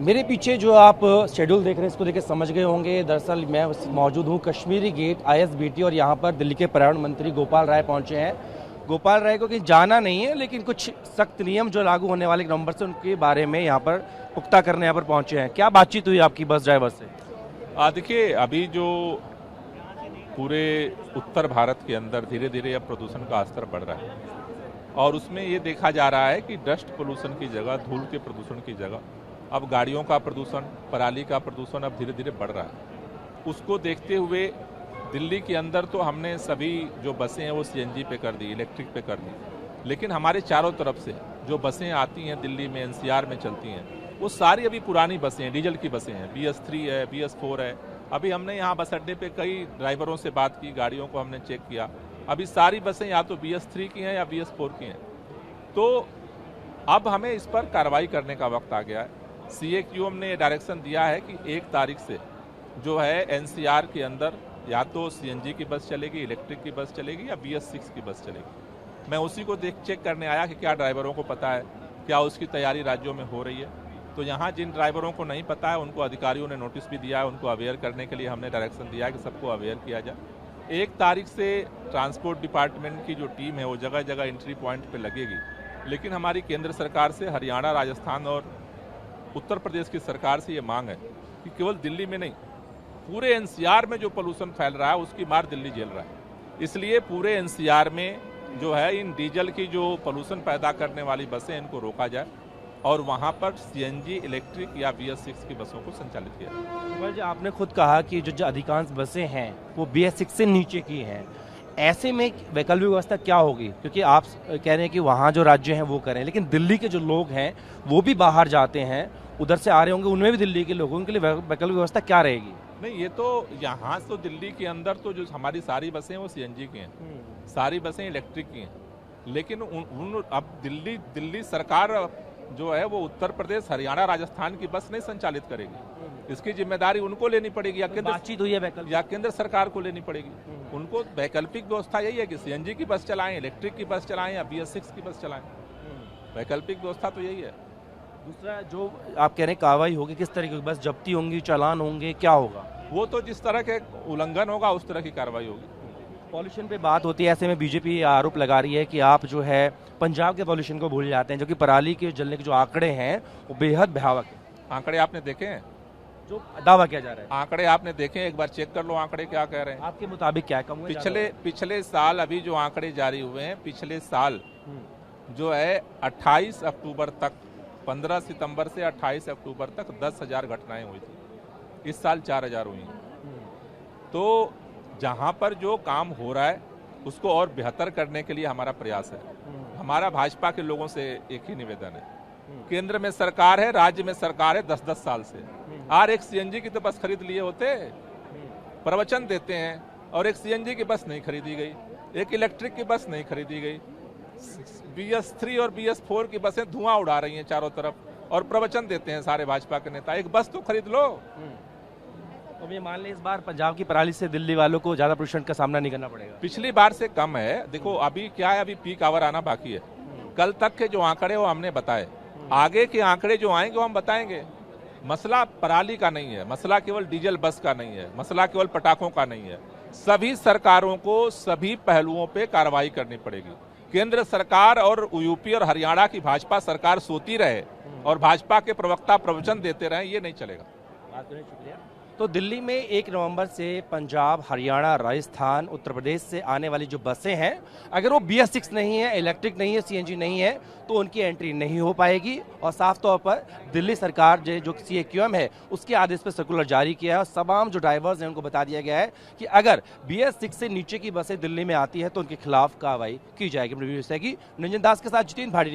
मेरे पीछे जो आप शेड्यूल देख रहे हैं इसको देख के समझ गए होंगे। दरअसल मैं मौजूद हूँ कश्मीरी गेट ISBT और यहाँ पर दिल्ली के पर्यावरण मंत्री गोपाल राय पहुँचे हैं। गोपाल राय को कहीं जाना नहीं है, लेकिन कुछ सख्त नियम जो लागू होने वाले नवंबर से उनके बारे में यहाँ पर पुख्ता करने यहाँ पर पहुँचे हैं। क्या बातचीत हुई आपकी बस ड्राइवर से? देखिए, अभी जो पूरे उत्तर भारत के अंदर धीरे धीरे अब प्रदूषण का स्तर बढ़ रहा है और उसमें ये देखा जा रहा है कि डस्ट पोल्यूशन की जगह, धूल के प्रदूषण की जगह अब गाड़ियों का प्रदूषण, पराली का प्रदूषण अब धीरे धीरे बढ़ रहा है। उसको देखते हुए दिल्ली के अंदर तो हमने सभी जो बसें हैं वो CNG पे कर दी, इलेक्ट्रिक पे कर दी, लेकिन हमारे चारों तरफ से जो बसें आती हैं दिल्ली में NCR में चलती हैं वो सारी अभी पुरानी बसें हैं, डीजल की बसें हैं। BS3 है, BS4 है। अभी हमने यहाँ बस अड्डे पे कई ड्राइवरों से बात की, गाड़ियों को हमने चेक किया, अभी सारी बसें या तो BS3 की हैं या BS4 की हैं। तो अब हमें इस पर कार्रवाई करने का वक्त आ गया है। CAQM ने डायरेक्शन दिया है कि 1 तारीख से जो है NCR के अंदर या तो CNG की बस चलेगी, इलेक्ट्रिक की बस चलेगी या BS6 की बस चलेगी। मैं उसी को चेक करने आया कि क्या ड्राइवरों को पता है, क्या उसकी तैयारी राज्यों में हो रही है। तो यहाँ जिन ड्राइवरों को नहीं पता है उनको अधिकारियों ने नोटिस भी दिया है, उनको अवेयर करने के लिए हमने डायरेक्शन दिया है कि सबको अवेयर किया जाए। 1 तारीख से ट्रांसपोर्ट डिपार्टमेंट की जो टीम है वो जगह जगह एंट्री पॉइंट पे लगेगी, लेकिन हमारी केंद्र सरकार से, हरियाणा, राजस्थान और उत्तर प्रदेश की सरकार से ये मांग है कि केवल दिल्ली में नहीं, पूरे NCR में जो पोल्यूशन फैल रहा है उसकी मार दिल्ली झेल रहा है। इसलिए पूरे NCR में जो है इन डीजल की जो पोल्यूशन पैदा करने वाली बसें इनको रोका जाए और वहां पर CNG, इलेक्ट्रिक या BS6 की बसों को संचालित किया जाए। जी, आपने खुद कहा कि जो अधिकांश बसें हैं वो BS6 से नीचे की हैं। ऐसे में वैकल्पिक व्यवस्था क्या होगी? क्योंकि आप कह रहे हैं कि वहाँ जो राज्य हैं वो करें, लेकिन दिल्ली के जो लोग हैं वो भी बाहर जाते हैं, उधर से आ रहे होंगे, उनमें भी दिल्ली के लोगों के लिए वैकल्पिक व्यवस्था क्या रहेगी? नहीं, ये तो यहाँ तो दिल्ली के अंदर तो जो हमारी सारी बसें वो CNG की हैं, सारी बसें इलेक्ट्रिक की हैं, लेकिन अब दिल्ली सरकार जो है वो उत्तर प्रदेश, हरियाणा, राजस्थान की बस नहीं संचालित करेगी। इसकी जिम्मेदारी उनको लेनी पड़ेगी या केंद्र सरकार को लेनी पड़ेगी। उनको वैकल्पिक व्यवस्था यही है कि CNG की बस चलाएं, इलेक्ट्रिक की बस चलाएं या BS6 की बस चलाएं। वैकल्पिक व्यवस्था तो यही है। दूसरा जो आप कह रहे हैं कार्रवाई होगी, किस तरह की बस जब्ती होंगी, चालान होंगे, क्या होगा? वो तो जिस तरह के उल्लंघन होगा उस तरह की कार्रवाई होगी। पॉल्यूशन पे बात होती है, ऐसे में बीजेपी आरोप लगा रही है कि आप जो है पंजाब के पॉल्यूशन को भूल जाते हैं, जो कि पराली के जलने के जो आंकड़े हैं वो बेहद भयावह है। आंकड़े आपने देखे हैं? जो दावा किया जा रहा है, आंकड़े आपने देखे हैं? एक बार चेक कर लो आंकड़े क्या कह रहे हैं। आपके मुताबिक क्या कम हुए? पिछले साल अभी जो आंकड़े जारी हुए हैं, पिछले साल जो है 28 अक्टूबर तक, 15 सितंबर से 28 अक्टूबर तक 10,000 घटनाएं हुई थी। इस साल 4,000 हुई हैं। तो जहां पर जो काम हो रहा है उसको और बेहतर करने के लिए हमारा प्रयास है। हमारा भाजपा के लोगों से एक ही निवेदन है, केंद्र में सरकार है, राज्य में सरकार है 10-10 साल से, और एक CNG की तो बस खरीद लिए होते, प्रवचन देते हैं, और एक CNG की बस नहीं खरीदी गई, एक इलेक्ट्रिक की बस नहीं खरीदी गई। BS3 और BS4 की बसें धुआं उड़ा रही हैं चारों तरफ और प्रवचन देते हैं सारे भाजपा के नेता। एक बस तो खरीद लो। तो ये मान लें इस बार पंजाब की पराली से दिल्ली वालों को ज्यादा प्रदूषण का सामना नहीं करना पड़ेगा। पिछली बार से कम है। देखो अभी क्या है, अभी पीक आवर आना बाकी है। कल तक के जो आंकड़े वो हमने बताए, आगे के आंकड़े जो आएंगे वो हम बताएंगे। मसला पराली का नहीं है, मसला केवल डीजल बस का नहीं है, मसला केवल पटाखों का नहीं है। सभी सरकारों को सभी पहलुओं पे कार्रवाई करनी पड़ेगी। केंद्र सरकार और यूपी और हरियाणा की भाजपा सरकार सोती रहे और भाजपा के प्रवक्ता प्रवचन देते रहे, ये नहीं चलेगा। शुक्रिया। तो दिल्ली में 1 नवंबर से पंजाब, हरियाणा, राजस्थान, उत्तर प्रदेश से आने वाली जो बसें हैं, अगर वो BS6 नहीं है, इलेक्ट्रिक नहीं है, CNG नहीं है, तो उनकी एंट्री नहीं हो पाएगी। और साफ तौर पर दिल्ली सरकार जो CAQM है उसके आदेश पर सर्कुलर जारी किया है और तमाम जो ड्राइवर्स हैं उनको बता दिया गया है कि अगर BS6 से नीचे की बसें दिल्ली में आती है तो उनके खिलाफ कार्रवाई की जाएगी। निरंजन दास के साथ जितेंद्र भाटी।